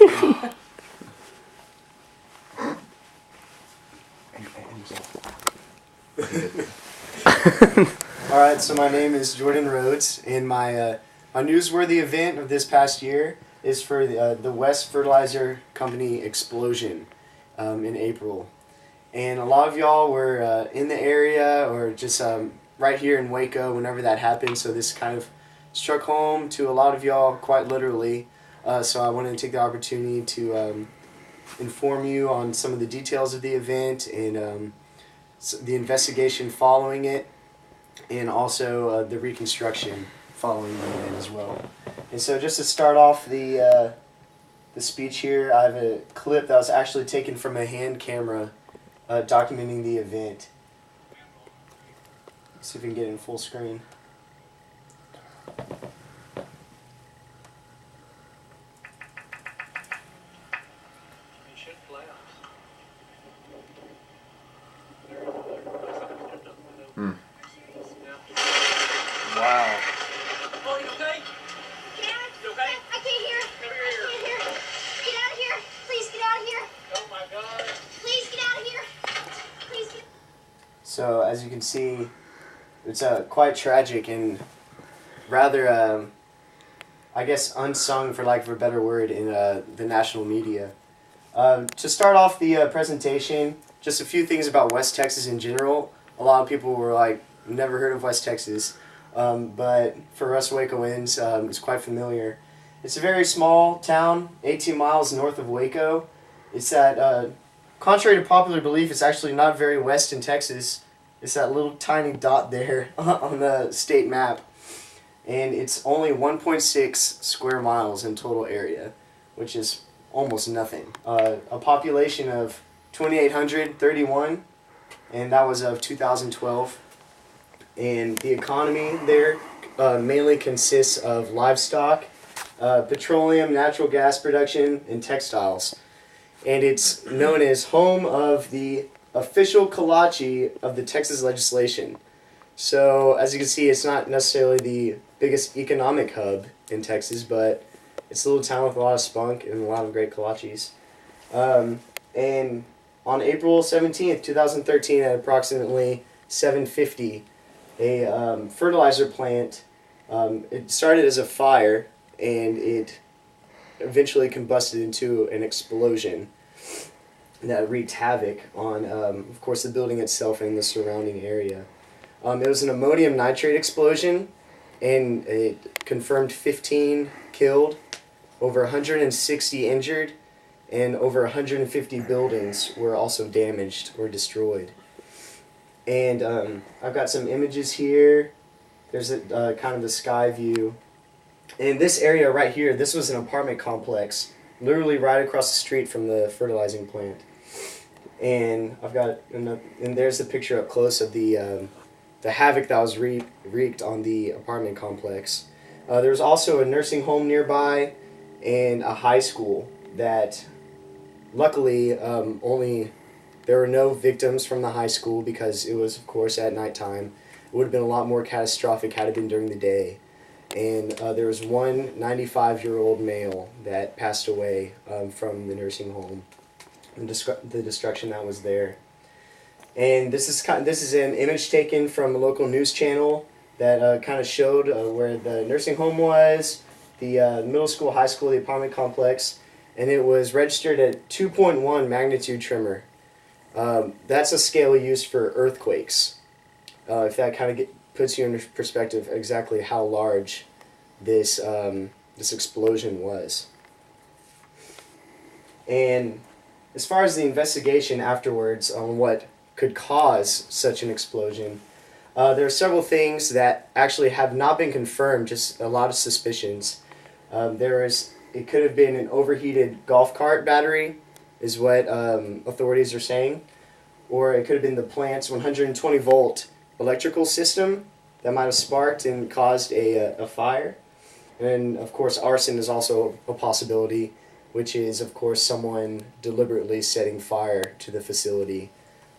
Alright, so my name is Jordan Rhodes, and my newsworthy event of this past year is for the West Fertilizer Company explosion in April. And a lot of y'all were in the area or just right here in Waco whenever that happened, so this kind of struck home to a lot of y'all quite literally. So I wanted to take the opportunity to inform you on some of the details of the event and the investigation following it, and also the reconstruction following the event as well. And so just to start off the speech here, I have a clip that was actually taken from a hand camera documenting the event. Let's see if we can get it in full screen. Wow. Oh, you okay? You okay? I can't hear. Come here. Get out of here. Please get out of here. Oh my God. Please get out of here. Please get. So as you can see, it's quite tragic and rather, I guess, unsung, for lack of a better word, in the national media. To start off the presentation, just a few things about West Texas in general. A lot of people were like, never heard of West Texas, but for us Wacoans, it's quite familiar. It's a very small town, 18 miles north of Waco. It's that, contrary to popular belief, it's actually not very west in Texas. It's that little tiny dot there on the state map. And it's only 1.6 square miles in total area, which is almost nothing. A population of 2,831, and that was of 2012. And the economy there mainly consists of livestock, petroleum, natural gas production, and textiles. And it's known as home of the official kolache of the Texas legislation. So as you can see, it's not necessarily the biggest economic hub in Texas, but it's a little town with a lot of spunk and a lot of great kolaches. And on April 17th, 2013, at approximately 7:50, a fertilizer plant, it started as a fire and it eventually combusted into an explosion that wreaked havoc on, of course, the building itself and the surrounding area. It was an ammonium nitrate explosion, and it confirmed 15 killed, over 160 injured, and over 150 buildings were also damaged or destroyed. And I've got some images here. There's a kind of the sky view. In this area right here, this was an apartment complex, literally right across the street from the fertilizing plant. And I've got, and there's the picture up close of the havoc that was wreaked on the apartment complex. There was also a nursing home nearby and a high school that, luckily, there were no victims from the high school because it was, of course, at nighttime. It would have been a lot more catastrophic had it been during the day. And there was one 95-year-old male that passed away from the nursing home, and the destruction that was there. And this is an image taken from a local news channel that kind of showed where the nursing home was, the middle school, high school, the apartment complex, and it was registered at 2.1 magnitude tremor. That's a scale used for earthquakes. If that kind of puts you in perspective exactly how large this explosion was. And as far as the investigation afterwards on what could cause such an explosion, there are several things that actually have not been confirmed, just a lot of suspicions. It could have been an overheated golf cart battery, is what authorities are saying, or it could have been the plant's 120-volt electrical system that might have sparked and caused a fire. And of course, arson is also a possibility, which is, of course, someone deliberately setting fire to the facility.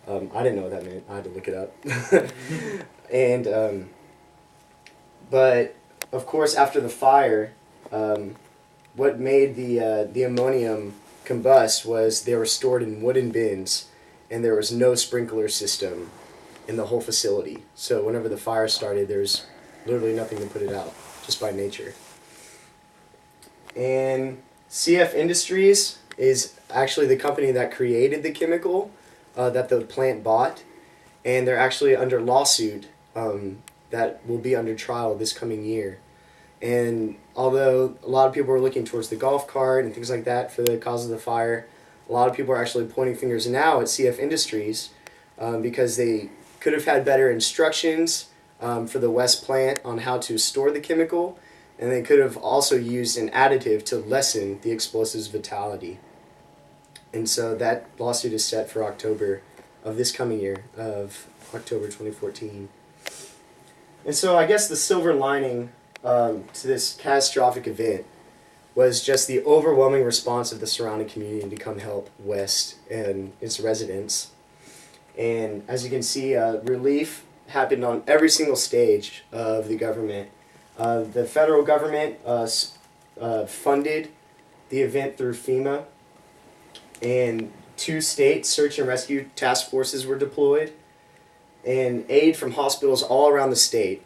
I didn't know what that meant. I had to look it up. And but of course, after the fire, what made the ammonium combust was they were stored in wooden bins, and there was no sprinkler system in the whole facility. So whenever the fire started, there's literally nothing to put it out, just by nature. And CF Industries is actually the company that created the chemical that the plant bought, and they're actually under lawsuit that will be under trial this coming year. And although a lot of people are looking towards the golf cart and things like that for the cause of the fire, a lot of people are actually pointing fingers now at CF Industries because they could have had better instructions for the West plant on how to store the chemical, and they could have also used an additive to lessen the explosive's vitality. And so that lawsuit is set for October of this coming year, of October 2014. And so I guess the silver lining to this catastrophic event was just the overwhelming response of the surrounding community to come help West and its residents. And as you can see, relief happened on every single stage of the government. The federal government funded the event through FEMA, and 2 state search and rescue task forces were deployed, and aid from hospitals all around the state.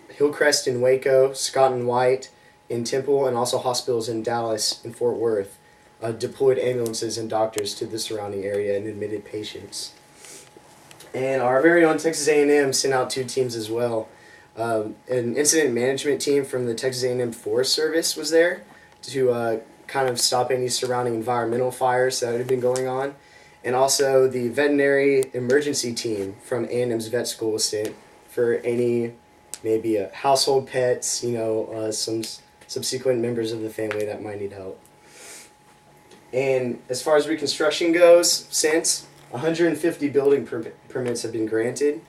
Hillcrest in Waco, Scott and White in Temple, and also hospitals in Dallas and Fort Worth deployed ambulances and doctors to the surrounding area and admitted patients. And our very own Texas A&M sent out 2 teams as well. An incident management team from the Texas A&M Forest Service was there to kind of stop any surrounding environmental fires that had been going on. And also the veterinary emergency team from A&M's vet school was sent for any maybe household pets, some subsequent members of the family that might need help. And as far as reconstruction goes, since 150 building permits have been granted,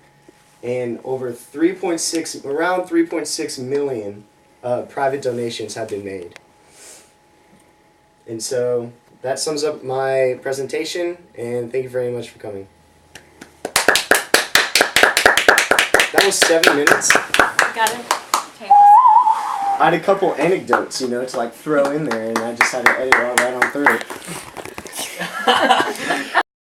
and around 3.6 million private donations have been made. And so that sums up my presentation, and thank you very much for coming. That was 7 minutes. Got it. Okay. I had a couple anecdotes, to throw in there, and I just had to edit all right on through it.